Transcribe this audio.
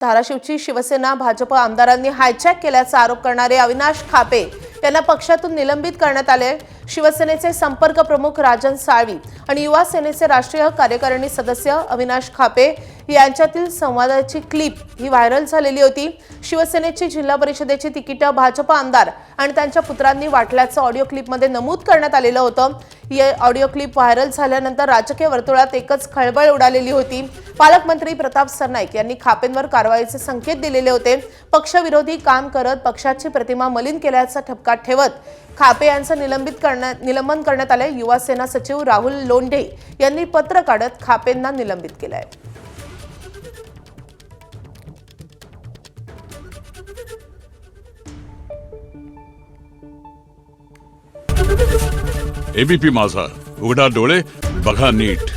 धाराशिवची शिवसेना भाजप आमदारांनी हायजॅक केल्याचा आरोप करणारे अविनाश खापे यांना पक्षातून निलंबित करण्यात आले। शिवसेनेचे संपर्क प्रमुख राजन साळवी आणि युवा सेनेचे राष्ट्रीय कार्यकारिणी सदस्य अविनाश खापे यांच्यातील संवादाची क्लिप ही व्हायरल झालेली होती। शिवसेनेची जिल्हा परिषदेची तिकीट भाजप आमदार आणि त्यांच्या पुत्रांनी वाटल्याचं ऑडिओ क्लिपमध्ये नमूद करण्यात आलेलं होतं। या ऑडिओ क्लिप व्हायरल झाल्यानंतर राजकीय वर्तुळात एकच खळबळ उडालेली होती। पालकमंत्री प्रताप सरनाईक यांनी खापेंवर कारवाईचे संकेत दिलेले होते। पक्षविरोधी काम करत पक्षाची प्रतिमा मलिन केल्याचा ठपका ठेवत खापे यांचं निलंबन करण्यात आले। युवा सेना सचिव राहुल लोंढे यांनी पत्र काढत खापेंना निलंबित केलंय। एबीपी माझा, उघडा डोळे बघा नीट।